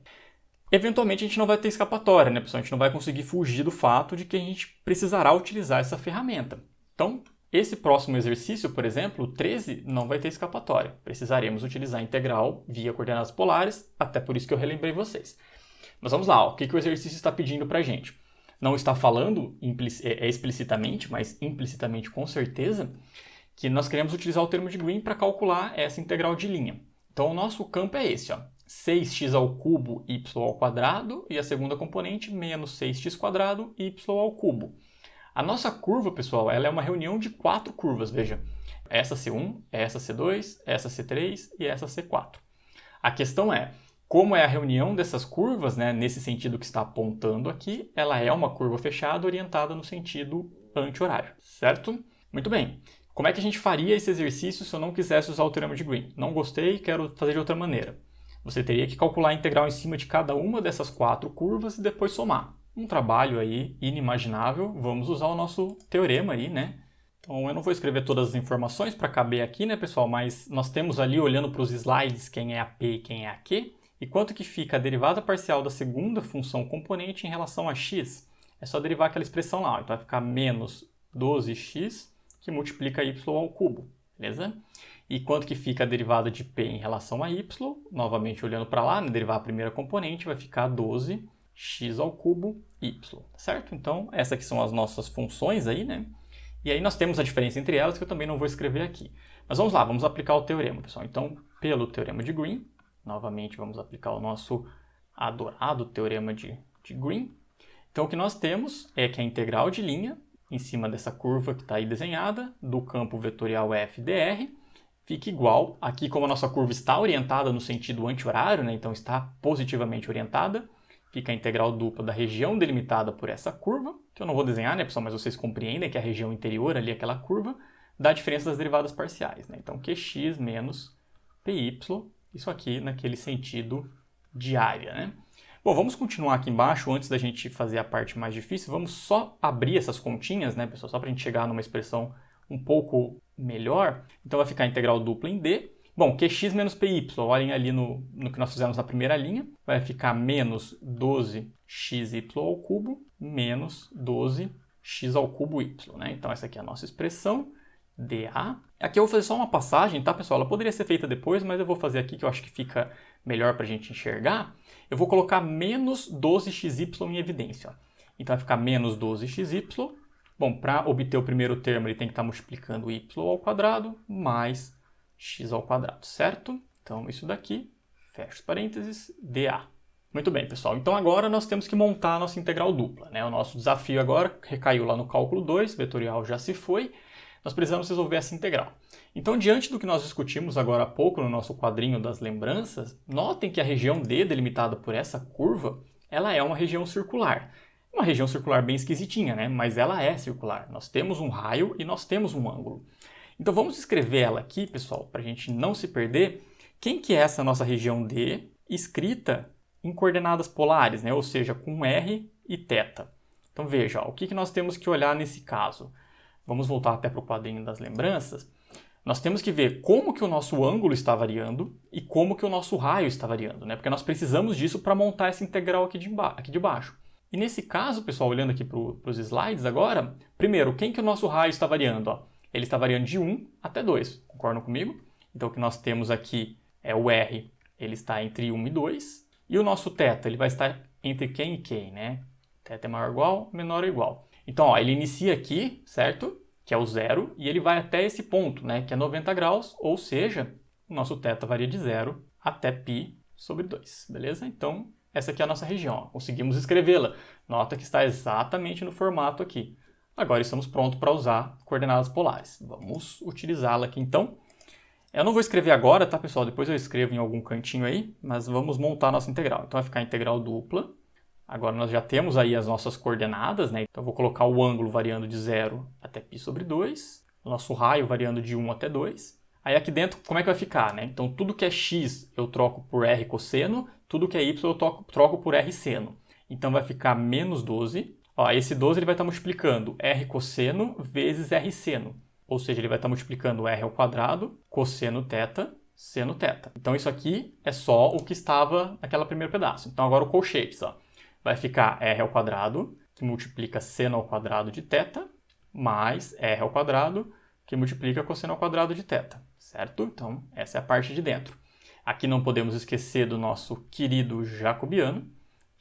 Eventualmente a gente não vai ter escapatória, né, pessoal? A gente não vai conseguir fugir do fato de que a gente precisará utilizar essa ferramenta. Então, esse próximo exercício, por exemplo, o 13, não vai ter escapatória. Precisaremos utilizar a integral via coordenadas polares, até por isso que eu relembrei vocês. Mas vamos lá, ó. O que o exercício está pedindo para a gente? Não está falando explicitamente, mas implicitamente com certeza, que nós queremos utilizar o termo de Green para calcular essa integral de linha. Então, o nosso campo é esse, ó, 6x ao cubo y ao quadrado, e a segunda componente, menos 6x² y ao cubo. A nossa curva, pessoal, ela é uma reunião de 4 curvas, veja. Essa C1, essa C2, essa C3 e essa C4. A questão é, como é a reunião dessas curvas, né, nesse sentido que está apontando aqui, ela é uma curva fechada orientada no sentido anti-horário, certo? Muito bem. Como é que a gente faria esse exercício se eu não quisesse usar o teorema de Green? Não gostei, quero fazer de outra maneira. Você teria que calcular a integral em cima de cada uma dessas 4 curvas e depois somar. Um trabalho aí inimaginável. Vamos usar o nosso teorema aí, né? Então eu não vou escrever todas as informações para caber aqui, né, pessoal? Mas nós temos ali, olhando para os slides, quem é a P e quem é a Q. E quanto que fica a derivada parcial da segunda função componente em relação a x? É só derivar aquela expressão lá. Então vai ficar menos 12x que multiplica y ao cubo, beleza? E quanto que fica a derivada de p em relação a y? Novamente olhando para lá, né, derivar a primeira componente, vai ficar 12x ao cubo y, certo? Então essas aqui são as nossas funções aí, né? E aí nós temos a diferença entre elas, que eu também não vou escrever aqui. Mas vamos lá, vamos aplicar o teorema, pessoal. Então, pelo teorema de Green, novamente vamos aplicar o nosso adorado teorema de Green. Então o que nós temos é que a integral de linha, em cima dessa curva que está aí desenhada, do campo vetorial f dr, fica igual, aqui como a nossa curva está orientada no sentido anti-horário, né, então está positivamente orientada, fica a integral dupla da região delimitada por essa curva, que eu não vou desenhar, né, pessoal, mas vocês compreendem que a região interior ali, aquela curva, dá a diferença das derivadas parciais, né? Então qx menos py, isso aqui naquele sentido de área, né? Bom, vamos continuar aqui embaixo, antes da gente fazer a parte mais difícil, vamos só abrir essas continhas, né, pessoal, só para a gente chegar numa expressão um pouco melhor. Então vai ficar a integral dupla em d. Bom, qx menos py, olhem ali no que nós fizemos na primeira linha, vai ficar menos 12xy ao cubo menos 12x ao cubo y, né? Então essa aqui é a nossa expressão, dA. Aqui eu vou fazer só uma passagem, tá, pessoal? Ela poderia ser feita depois, mas eu vou fazer aqui que eu acho que fica melhor para a gente enxergar. Eu vou colocar menos 12xy em evidência. Ó. Então vai ficar menos 12xy. Bom, para obter o primeiro termo, ele tem que estar multiplicando y ao quadrado mais x ao quadrado, certo? Então isso daqui, fecha os parênteses, dA. Muito bem, pessoal. Então agora nós temos que montar a nossa integral dupla, né? O nosso desafio agora recaiu lá no cálculo 2, vetorial já se foi. Nós precisamos resolver essa integral. Então, diante do que nós discutimos agora há pouco no nosso quadrinho das lembranças, notem que a região D, delimitada por essa curva, ela é uma região circular. Uma região circular bem esquisitinha, né? Mas ela é circular. Nós temos um raio e nós temos um ângulo. Então, vamos escrever ela aqui, pessoal, para a gente não se perder. Quem que é essa nossa região D escrita em coordenadas polares, né? Ou seja, com R e θ. Então, veja, ó, o que nós temos que olhar nesse caso? Vamos voltar até para o quadrinho das lembranças. Nós temos que ver como que o nosso ângulo está variando e como que o nosso raio está variando, né? Porque nós precisamos disso para montar essa integral aqui de baixo. E nesse caso, pessoal, olhando aqui para os slides agora, primeiro, quem que o nosso raio está variando? Ó? Ele está variando de 1 até 2, concordam comigo? Então o que nós temos aqui é o R, ele está entre 1 e 2, e o nosso θ, ele vai estar entre quem e quem, né? θ é maior ou igual, menor ou igual. Então, ó, ele inicia aqui, certo? Que é o 0, e ele vai até esse ponto, né? Que é 90 graus, ou seja, o nosso θ varia de 0 até π sobre 2, beleza? Então, essa aqui é a nossa região, ó. Conseguimos escrevê-la. Nota que está exatamente no formato aqui. Agora estamos prontos para usar coordenadas polares. Vamos utilizá-la aqui, então. Eu não vou escrever agora, tá, pessoal? Depois eu escrevo em algum cantinho aí, mas vamos montar a nossa integral. Então, vai ficar a integral dupla. Agora nós já temos aí as nossas coordenadas, né? Então eu vou colocar o ângulo variando de 0 até π sobre 2, o nosso raio variando de 1 até 2. Aí aqui dentro, como é que vai ficar, né? Então tudo que é x eu troco por r cosseno, tudo que é y eu troco por r seno. Então vai ficar menos 12. Ó, esse 12 ele vai estar multiplicando r cosseno vezes r seno. Ou seja, ele vai estar multiplicando r ao quadrado, cosseno θ, seno θ. Então isso aqui é só o que estava naquele primeiro pedaço. Então agora o colchetes, ó. Vai ficar r ao quadrado, que multiplica seno ao quadrado de θ, mais r ao quadrado, que multiplica cosseno ao quadrado de θ, certo? Então, essa é a parte de dentro. Aqui não podemos esquecer do nosso querido jacobiano,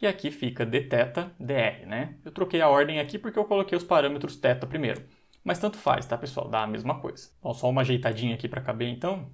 e aqui fica dθ dr, né? Eu troquei a ordem aqui porque eu coloquei os parâmetros θ primeiro. Mas tanto faz, tá, pessoal? Dá a mesma coisa. Bom, só uma ajeitadinha aqui para caber, então.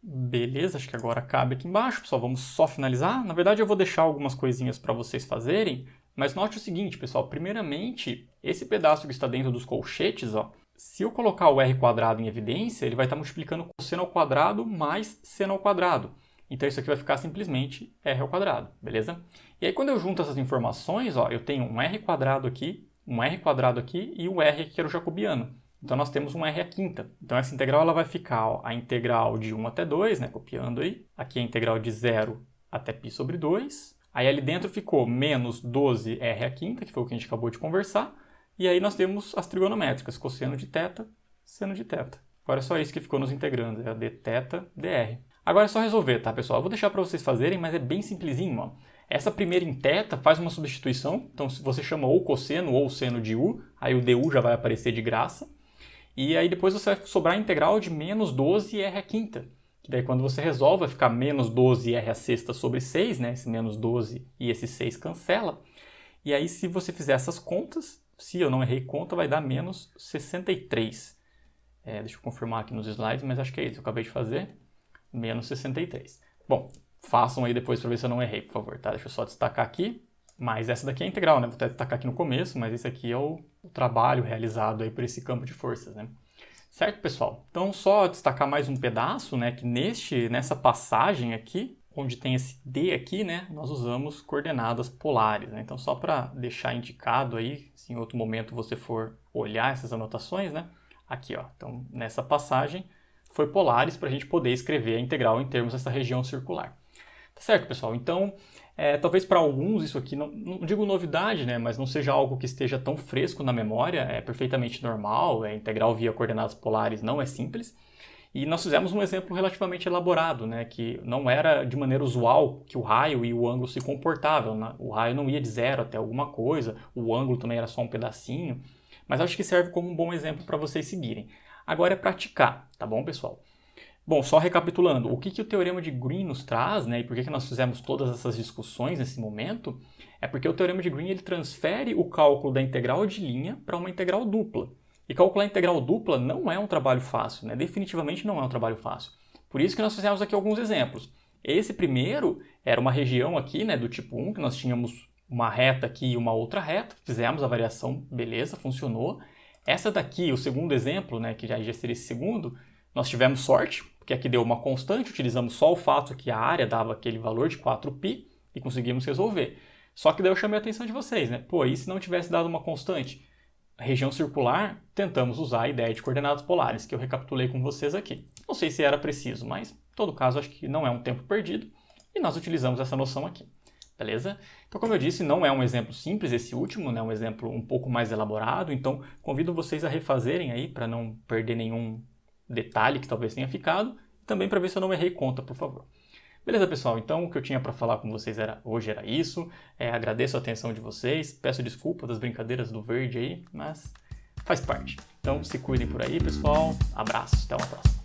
Beleza, acho que agora cabe aqui embaixo, pessoal, vamos só finalizar. Na verdade, eu vou deixar algumas coisinhas para vocês fazerem, mas note o seguinte, pessoal, primeiramente, esse pedaço que está dentro dos colchetes, ó, se eu colocar o r quadrado em evidência, ele vai estar multiplicando cosseno ao quadrado mais seno ao quadrado. Então isso aqui vai ficar simplesmente r ao quadrado, beleza? E aí quando eu junto essas informações, ó, eu tenho um r quadrado aqui um r quadrado aqui e o r aqui que era o jacobiano. Então nós temos um r à quinta. Então essa integral ela vai ficar, ó, a integral de 1 até 2, né, copiando aí. Aqui a integral de 0 até π sobre 2. Aí ali dentro ficou menos 12r à quinta, que foi o que a gente acabou de conversar. E aí nós temos as trigonométricas, cosseno de θ, seno de θ. Agora é só isso que ficou nos integrandos, é a dθ, dr. Agora é só resolver, tá, pessoal? Eu vou deixar para vocês fazerem, mas é bem simplesinho, ó. Essa primeira em θ faz uma substituição, então se você chama ou cosseno ou seno de u, aí o du já vai aparecer de graça. E aí depois você vai sobrar a integral de menos 12r à quinta. Que daí quando você resolve vai ficar menos 12r à sexta sobre 6, né? Esse menos 12 e esse 6 cancela. E aí se você fizer essas contas, se eu não errei conta, vai dar menos 63. Deixa eu confirmar aqui nos slides, mas acho que é isso, eu acabei de fazer. Menos 63. Bom, façam aí depois para ver se eu não errei, por favor, tá? Deixa eu só destacar aqui. Mas essa daqui é a integral, né? Vou até destacar aqui no começo, mas esse aqui é o trabalho realizado aí por esse campo de forças, né? Certo, pessoal? Então, só destacar mais um pedaço, né? Que nessa passagem aqui, onde tem esse D aqui, né? Nós usamos coordenadas polares, né? Então, só para deixar indicado aí, se em outro momento você for olhar essas anotações, né? Aqui, ó. Então, nessa passagem, foi polares para a gente poder escrever a integral em termos dessa região circular. Tá certo, pessoal? Então, talvez para alguns isso aqui, não digo novidade, né, mas não seja algo que esteja tão fresco na memória, é perfeitamente normal, a integral via coordenadas polares não é simples. E nós fizemos um exemplo relativamente elaborado, né, que não era de maneira usual que o raio e o ângulo se comportavam. Né? O raio não ia de 0 até alguma coisa, o ângulo também era só um pedacinho, mas acho que serve como um bom exemplo para vocês seguirem. Agora é praticar, tá bom, pessoal? Bom, só recapitulando, o que o Teorema de Green nos traz, né, e por que nós fizemos todas essas discussões nesse momento, é porque o Teorema de Green ele transfere o cálculo da integral de linha para uma integral dupla. E calcular a integral dupla não é um trabalho fácil, né? Definitivamente não é um trabalho fácil. Por isso que nós fizemos aqui alguns exemplos. Esse primeiro era uma região aqui, né, do tipo 1, que nós tínhamos uma reta aqui e uma outra reta, fizemos a variação, beleza, funcionou. Essa daqui, o segundo exemplo, né, que já seria esse segundo, nós tivemos sorte, porque aqui deu uma constante, utilizamos só o fato que a área dava aquele valor de 4π e conseguimos resolver. Só que daí eu chamei a atenção de vocês, né? Pô, e se não tivesse dado uma constante? A região circular, tentamos usar a ideia de coordenadas polares, que eu recapitulei com vocês aqui. Não sei se era preciso, mas em todo caso acho que não é um tempo perdido e nós utilizamos essa noção aqui. Beleza? Então, como eu disse, não é um exemplo simples esse último, né? Um exemplo um pouco mais elaborado, então convido vocês a refazerem aí para não perder nenhum detalhe que talvez tenha ficado, e também para ver se eu não errei conta, por favor. Beleza, pessoal? Então, o que eu tinha para falar com vocês hoje era isso. Agradeço a atenção de vocês, peço desculpa das brincadeiras do verde aí, mas faz parte. Então, se cuidem por aí, pessoal. Abraço, até uma próxima.